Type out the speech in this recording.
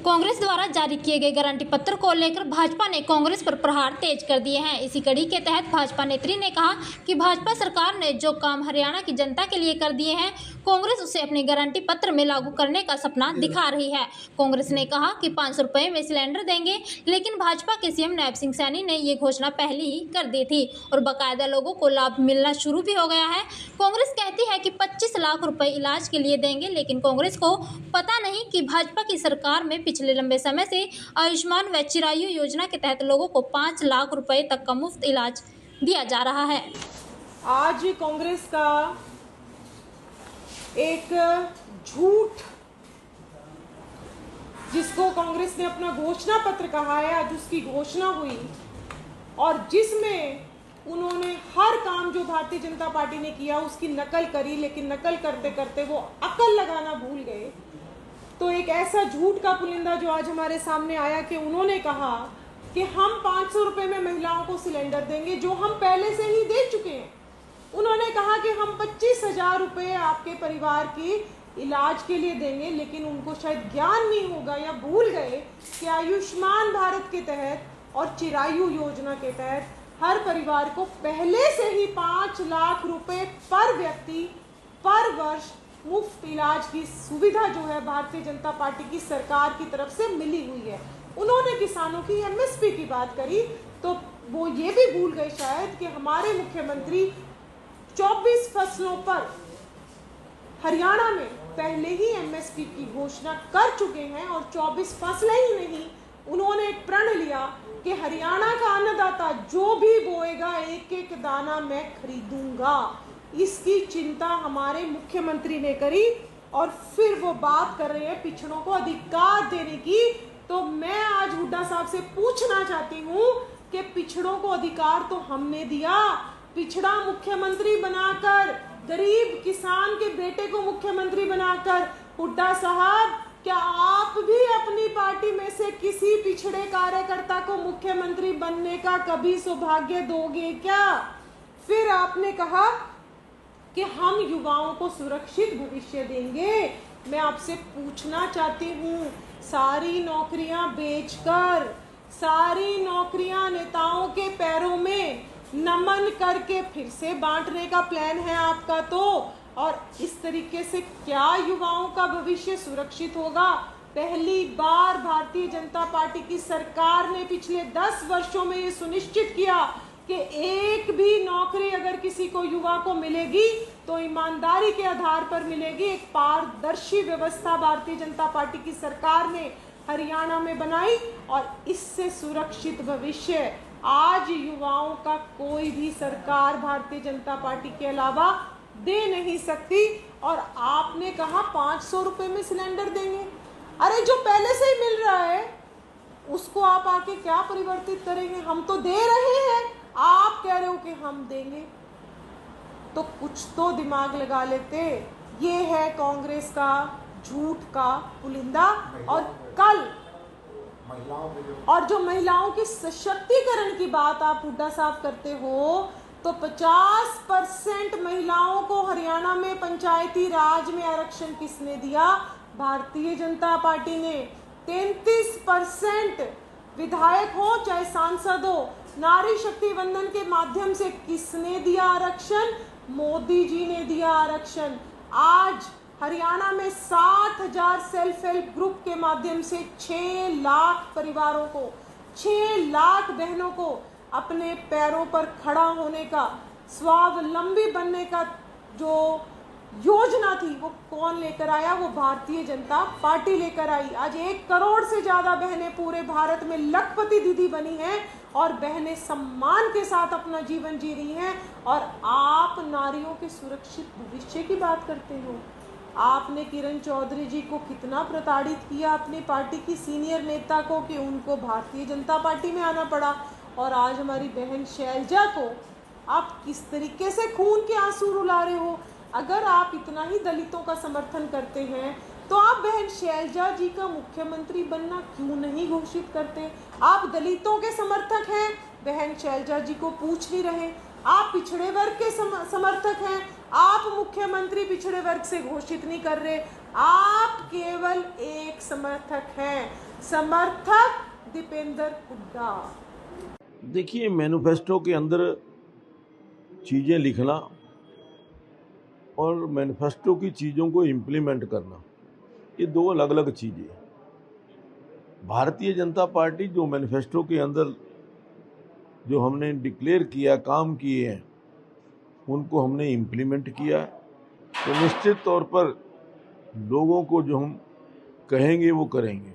कांग्रेस द्वारा जारी किए गए गारंटी पत्र को लेकर भाजपा ने कांग्रेस पर प्रहार तेज कर दिए हैं। इसी कड़ी के तहत भाजपा नेत्री ने कहा कि भाजपा सरकार ने जो काम हरियाणा की जनता के लिए कर दिए हैं, कांग्रेस उसे अपने गारंटी पत्र में लागू करने का सपना दिखा रही है। कांग्रेस ने कहा कि 500 रुपए में सिलेंडर देंगे, लेकिन भाजपा के सीएम नायब सिंह सैनी ने ये घोषणा पहले ही कर दी थी और बाकायदा लोगों को लाभ मिलना शुरू भी हो गया है। कांग्रेस कहती है कि 25 लाख रुपए इलाज के लिए देंगे, लेकिन कांग्रेस को पता नहीं कि भाजपा की सरकार में पिछले लंबे समय से आयुष्मान व चिरायु योजना के तहत लोगों को 5 लाख रुपए तक का मुफ्त इलाज दिया जा रहा है। आज कांग्रेस का एक झूठ, जिसको कांग्रेस ने अपना घोषणा पत्र कहा है, आज उसकी घोषणा हुई और जिसमें उन्होंने हर काम जो भारतीय जनता पार्टी ने किया उसकी नकल करी, लेकिन नकल करते करते वो अकल लगाना भूल गए। तो एक ऐसा झूठ का पुलिंदा जो आज हमारे सामने आया कि उन्होंने कहा कि हम 500 रुपए में महिलाओं को सिलेंडर देंगे, जो हम पहले से ही दे चुके हैं। उन्होंने कहा कि हम 25,000 रुपए आपके परिवार के इलाज के लिए देंगे, लेकिन उनको शायद ज्ञान नहीं होगा या भूल गए कि आयुष्मान भारत के तहत और चिरायु योजना के तहत हर परिवार को पहले से ही 5 लाख रुपए पर व्यक्ति पर वर्ष मुफ्त इलाज की सुविधा जो है भारतीय जनता पार्टी की सरकार की तरफ से मिली हुई है। उन्होंने किसानों की एमएसपी की बात करी, तो वो ये भी भूल गए शायद कि हमारे मुख्यमंत्री 24 फसलों पर हरियाणा में पहले ही एमएसपी की घोषणा कर चुके हैं और 24 फसलें ही नहीं, उन्होंने एक प्रण लिया कि हरियाणा का अन्नदाता जो भी बोएगा एक एक दाना मैं खरीदूंगा। इसकी चिंता हमारे मुख्यमंत्री ने करी और फिर वो बात कर रहे हैं पिछड़ों को अधिकार देने की। तो मैं आज हुड्डा साहब से पूछना चाहती हूँ कि पिछड़ों को अधिकार तो हमने दिया, पिछड़ा मुख्यमंत्री बनाकर, गरीब किसान के बेटे को मुख्यमंत्री बनाकर, हुड्डा साहब क्या आप भी अपनी पार्टी में से किसी पिछड़े कार्यकर्ता को मुख्यमंत्री बनने का कभी सौभाग्य दोगे क्या? फिर आपने कहा कि हम युवाओं को सुरक्षित भविष्य देंगे। मैं आपसे पूछना चाहती हूँ, सारी नौकरियां बेचकर, सारी नौकरियां नेताओं के पैरों में नमन करके फिर से बांटने का प्लान है आपका? तो और इस तरीके से क्या युवाओं का भविष्य सुरक्षित होगा? पहली बार भारतीय जनता पार्टी की सरकार ने पिछले 10 वर्षों में ये सुनिश्चित किया कि एक भी नौकरी अगर किसी को युवा को मिलेगी तो ईमानदारी के आधार पर मिलेगी। एक पारदर्शी व्यवस्था भारतीय जनता पार्टी की सरकार ने हरियाणा में बनाई और इससे सुरक्षित भविष्य आज युवाओं का कोई भी सरकार भारतीय जनता पार्टी के अलावा दे नहीं सकती। और आपने कहा 500 रुपए में सिलेंडर देंगे। अरे जो पहले से ही मिल रहा है उसको आप आके क्या परिवर्तित करेंगे? हम तो दे रहे हैं, आप कह रहे हो कि हम देंगे, तो कुछ तो दिमाग लगा लेते। ये है कांग्रेस का झूठ का पुलिंदा। और कल और जो महिलाओं के सशक्तिकरण की बात आप हुड्डा साहब करते हो, तो 50% महिलाओं को हरियाणा में पंचायती राज में आरक्षण किसने दिया? भारतीय जनता पार्टी ने। 33% विधायक हो चाहे सांसद हो, नारी शक्ति वंदन के माध्यम से किसने दिया आरक्षण? मोदी जी ने दिया आरक्षण। आज हरियाणा में 60,000 सेल्फ हेल्प ग्रुप के माध्यम से 6 लाख परिवारों को, 6 लाख बहनों को अपने पैरों पर खड़ा होने का, स्वावलंबी बनने का जो योजना थी वो कौन लेकर आया? वो भारतीय जनता पार्टी लेकर आई। आज 1 करोड़ से ज्यादा बहनें पूरे भारत में लखपति दीदी बनी हैं और बहनें सम्मान के साथ अपना जीवन जी रही हैं। और आप नारियों के सुरक्षित भविष्य की बात करते हो। आपने किरण चौधरी जी को कितना प्रताड़ित किया, अपनी पार्टी की सीनियर नेता को, कि उनको भारतीय जनता पार्टी में आना पड़ा। और आज हमारी बहन शैलजा को आप किस तरीके से खून के आंसू रुला रहे हो। अगर आप इतना ही दलितों का समर्थन करते हैं तो आप बहन शैलजा जी का मुख्यमंत्री बनना क्यों नहीं घोषित करते? आप दलितों के समर्थक हैं, बहन शैलजा जी को पूछ नहीं रहे। आप पिछड़े वर्ग के समर्थक हैं, आप मुख्यमंत्री पिछड़े वर्ग से घोषित नहीं कर रहे। आप केवल एक समर्थक हैं, समर्थक दीपेंद्र हुड्डा। देखिए, मैनिफेस्टो के अंदर चीज़ें लिखना और मैनिफेस्टो की चीज़ों को इम्प्लीमेंट करना, ये दो अलग अलग चीज़ें हैं। भारतीय जनता पार्टी जो मैनिफेस्टो के अंदर जो हमने डिक्लेयर किया, काम किए हैं, उनको हमने इम्प्लीमेंट किया है। तो निश्चित तौर पर लोगों को जो हम कहेंगे वो करेंगे।